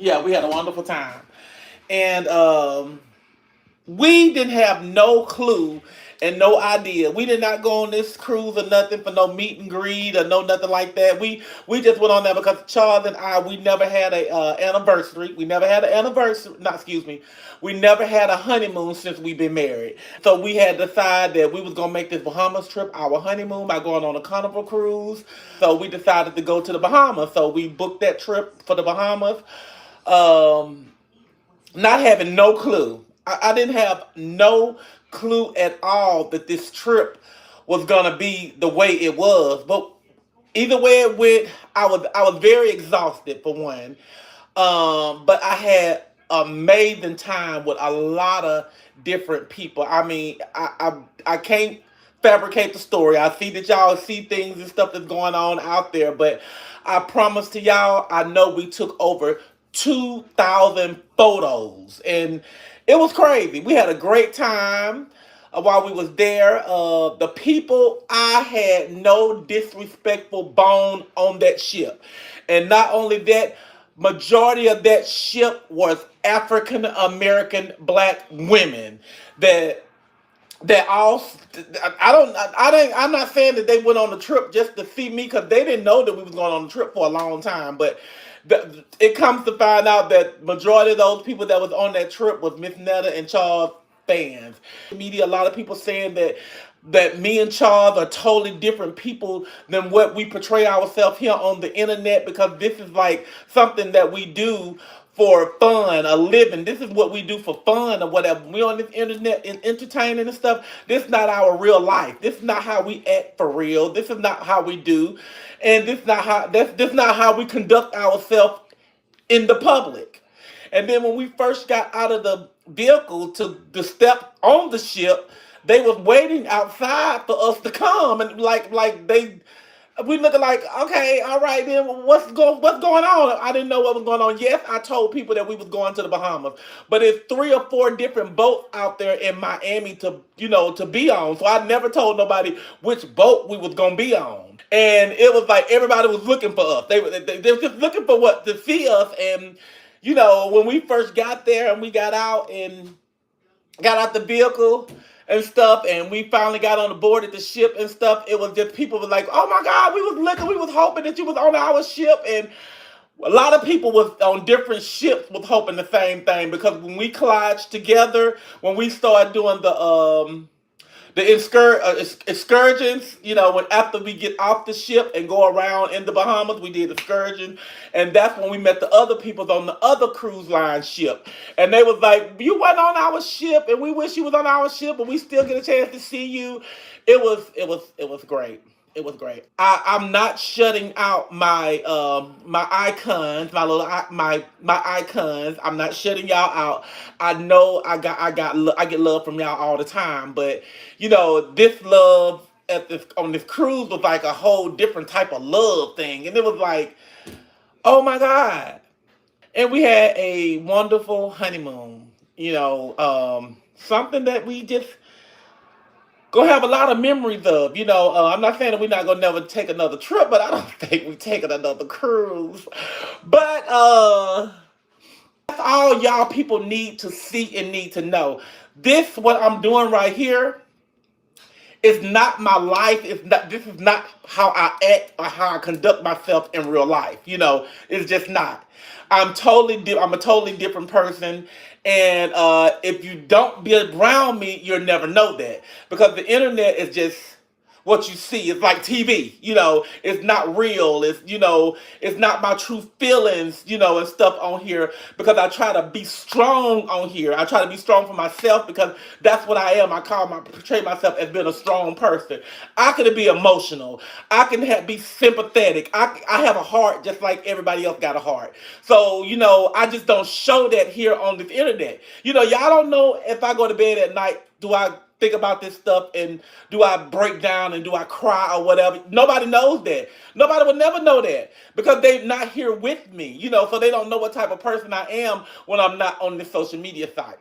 Yeah, we had a wonderful time. And we didn't have no clue and no idea. We did not go on this cruise or nothing for no meet and greet or no nothing like that. We just went on there because Charles and I, we never had a anniversary. We never had an anniversary. Not excuse me. We never had a honeymoon since we've been married. So we had decided that we was gonna make this Bahamas trip our honeymoon by going on a Carnival cruise. So we decided to go to the Bahamas. So we booked that trip for the Bahamas. Um, Not having no clue. I didn't have no clue at all that this trip was gonna be the way it was. But either way it went, I was very exhausted for one. But I had amazing time with a lot of different people. I mean, I can't fabricate the story. I see that y'all see things and stuff that's going on out there, but I promise to y'all, I know we took over 2,000 photos, and it was crazy. We had a great time while we was there. The people, I had no disrespectful bone on that ship, and not only that, majority of that ship was African American black women that all. I'm not saying that they went on the trip just to see me, because they didn't know that we was going on the trip for a long time. But it comes to find out that majority of those people that was on that trip was Miss Netta and Charles fans. Media, a lot of people saying that me and Charles are totally different people than what we portray ourselves here on the internet, because this is like something that we do for fun, a living. This is what we do for fun or whatever. We on this internet and entertaining and stuff. This is not our real life. This is not how we act for real. This is not how we do, and this not how we conduct ourselves in the public. And then when we first got out of the vehicle to step on the ship, they was waiting outside for us to come, and like they we looking like, okay, all right, then what's going on? I didn't know what was going on. Yes, I told people that we was going to the Bahamas, but it's 3 or 4 different boats out there in Miami to be on. So I never told nobody which boat we was gonna be on. And it was like everybody was looking for us. They were just looking for what to see us. And when we first got there and we got out the vehicle and stuff, and we finally got on the board at the ship and stuff, it was just people were like, oh my God, we was looking, we was hoping that you was on our ship. And a lot of people was on different ships was hoping the same thing, because when we collided together, when we started doing the excursions, when after we get off the ship and go around in the Bahamas, we did excursions, and that's when we met the other people on the other cruise line ship, and they was like, "You went on our ship, and we wish you was on our ship, but we still get a chance to see you." It was great. It was great. I'm not shutting out my icons, my icons. I'm not shutting y'all out. I know I get love from y'all all the time, but this love at this on this cruise was like a whole different type of love thing, and it was like, oh my God. And we had a wonderful honeymoon. Something that we just gonna have a lot of memories of. I'm not saying that we're not gonna never take another trip, but I don't think we're taking another cruise. But that's all y'all people need to see and need to know. This what I'm doing right here is not my life. It's not. This is not how I act or how I conduct myself in real life. It's just not. I'm a totally different person, and if you don't be around me, you'll never know that, because the internet is just what you see. It's like TV. It's not real. It's not my true feelings. And stuff on here, because I try to be strong on here. I try to be strong for myself, because that's what I am. I portray myself as being a strong person. I can be emotional. I can be sympathetic. I have a heart just like everybody else got a heart. So I just don't show that here on this internet. Y'all don't know if I go to bed at night, do I think about this stuff, and do I break down and do I cry or whatever? Nobody knows that. Nobody will never know that, because they're not here with me, so they don't know what type of person I am when I'm not on this social media site.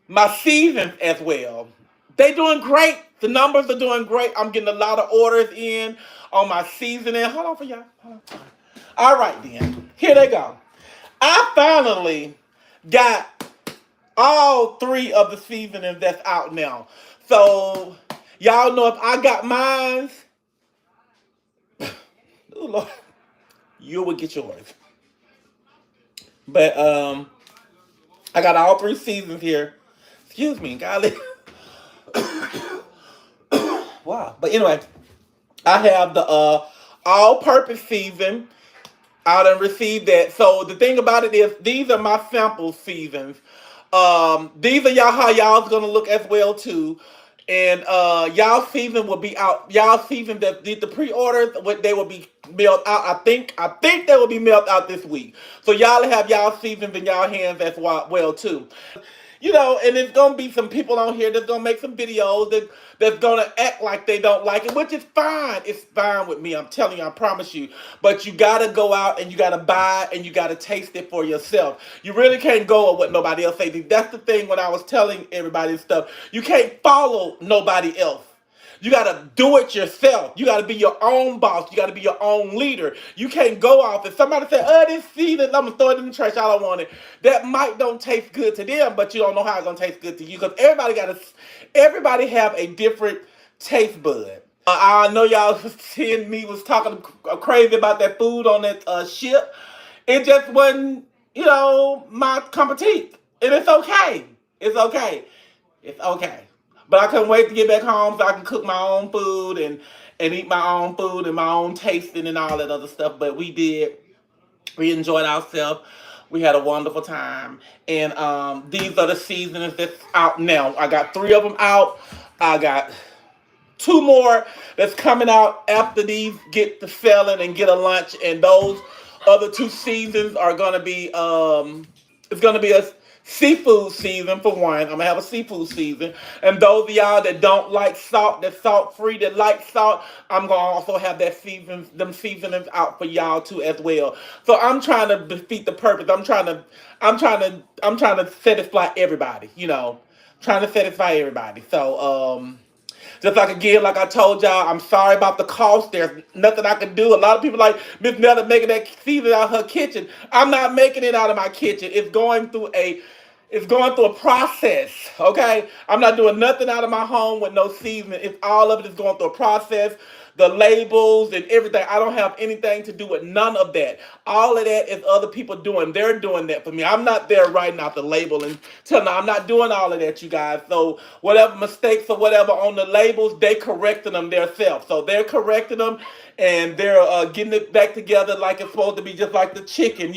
My seasons as well. They doing great. The numbers are doing great. I'm getting a lot of orders in on my seasoning. Hold on for y'all. Hold on. All right then. Here they go. I finally got all three of the seasonings that's out now. So y'all know if I got mine, oh Lord, you will get yours. But I got all three seasons here. Excuse me, golly. Wow. But anyway, I have the all-purpose season. I done received that. So the thing about it is, these are my sample seasons. These are y'all how y'all's gonna look as well too. And y'all season will be out. Y'all season that did the pre-orders, what they will be mailed out. I think they will be mailed out this week. So y'all have y'all seasons in y'all hands as well too. And there's gonna be some people on here that's gonna make some videos that's gonna act like they don't like it, which is fine. It's fine with me. I'm telling you, I promise you. But you gotta go out and you gotta buy and you gotta taste it for yourself. You really can't go on what nobody else says. That's the thing when I was telling everybody stuff. You can't follow nobody else. You got to do it yourself. You got to be your own boss. You got to be your own leader. You can't go off and somebody say, "Oh, this season, I'm going to throw it in the trash. I don't want it." That might don't taste good to them, but you don't know how it's going to taste good to you because everybody have a different taste bud. I know y'all seeing me was talking crazy about that food on that ship. It just wasn't, my cup of tea. And it's okay. It's okay. It's okay. But I couldn't wait to get back home so I can cook my own food and eat my own food and my own tasting and all that other stuff. But we did. We enjoyed ourselves. We had a wonderful time. And these are the seasonings that's out now. I got three of them out. I got two more that's coming out after these get to selling and get a lunch. And those other two seasons are gonna be it's gonna be a seafood season for one. I'm gonna have a seafood season. And those of y'all that don't like salt, that's salt free, that like salt, I'm gonna also have them seasonings out for y'all too as well. So I'm trying to defeat the purpose. I'm trying to satisfy everybody, trying to satisfy everybody. So just like again, like I told y'all, I'm sorry about the cost. There's nothing I can do. A lot of people like Miss Netta making that season out of her kitchen. I'm not making it out of my kitchen. It's going through a process, okay? I'm not doing nothing out of my home with no seasoning. It's all of it is going through a process. The labels and everything. I don't have anything to do with none of that. All of that is other people doing. They're doing that for me. I'm not there writing out the label and telling them I'm not doing all of that, you guys. So whatever mistakes or whatever on the labels, they correcting them themselves. So they're correcting them and they're getting it back together like it's supposed to be, just like the chicken.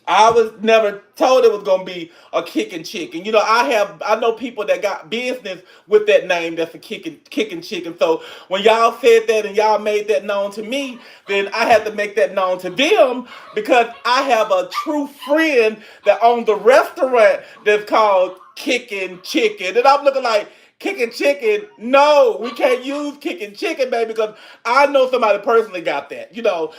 I was never told it was gonna be a kicking chicken. I know people that got business with that name that's a kicking chicken. So when y'all said that and y'all made that known to me, then I had to make that known to them because I have a true friend that owns a restaurant that's called Kicking Chicken. And I'm looking like, kicking chicken? No, we can't use kicking chicken, baby, because I know somebody personally got that. So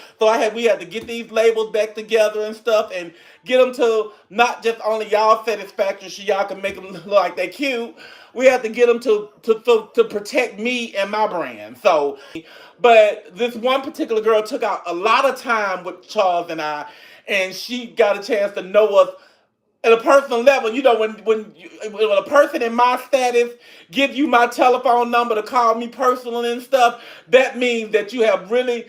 we had to get these labels back together and stuff and get them to not just only y'all satisfaction so y'all can make them look like they cute. We had to get them to protect me and my brand. So, but this one particular girl took out a lot of time with Charles and I, and she got a chance to know us at a personal level. When a person in my status give you my telephone number to call me personally and stuff, that means that you have really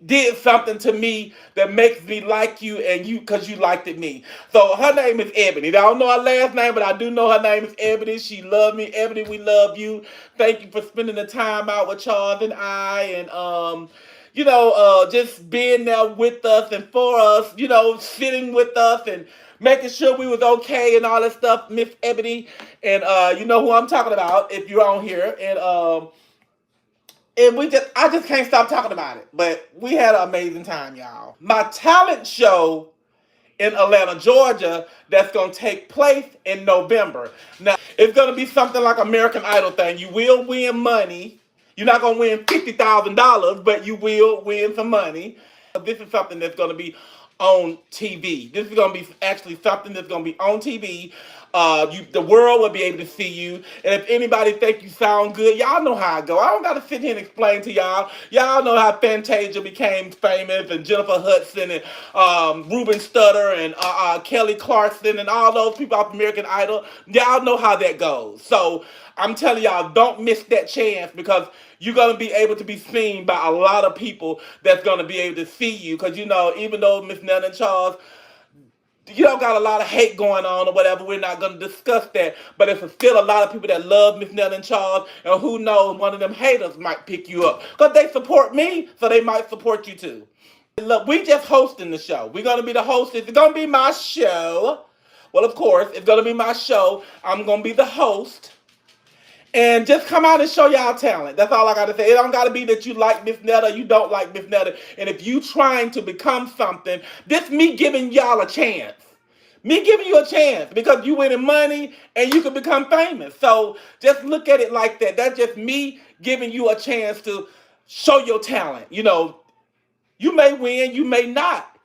did something to me that makes me like you and you because you liked it me. So her name is Ebony. I don't know her last name, but I do know her name is Ebony. She loved me. Ebony, we love you. Thank you for spending the time out with Charles and I, and just being there with us and for us, sitting with us and making sure we was okay and all that stuff, Miss Ebony. And you know who I'm talking about if you're on here. And I just can't stop talking about it. But we had an amazing time, y'all. My talent show in Atlanta, Georgia, that's going to take place in November. Now, it's going to be something like American Idol thing. You will win money. You're not going to win $50,000, but you will win some money. This is something that's going to be on TV. This is gonna be actually something that's gonna be on TV. The world will be able to see you. And if anybody think you sound good, y'all know how I go. I don't gotta sit here and explain to y'all. Y'all know how Fantasia became famous, and Jennifer Hudson, and Ruben Studdard, and Kelly Clarkson, and all those people off American Idol. Y'all know how that goes. So I'm telling y'all, don't miss that chance, because you're gonna be able to be seen by a lot of people that's gonna be able to see you. Because even though Miss Netta and Charles, got a lot of hate going on or whatever. We're not going to discuss that. But there's still a lot of people that love Miss Netta and Charles, and who knows, one of them haters might pick you up because they support me, so they might support you too. Look, we just hosting the show. We're going to be the host. It's going to be my show. Well, of course, it's going to be my show. I'm going to be the host. And just come out and show y'all talent. That's all I got to say. It don't got to be that you like Miss Netta, you don't like Miss Netta. And if you trying to become something, this me giving y'all a chance. Me giving you a chance because you winning money and you can become famous. So just look at it like that. That's just me giving you a chance to show your talent. You may win, you may not.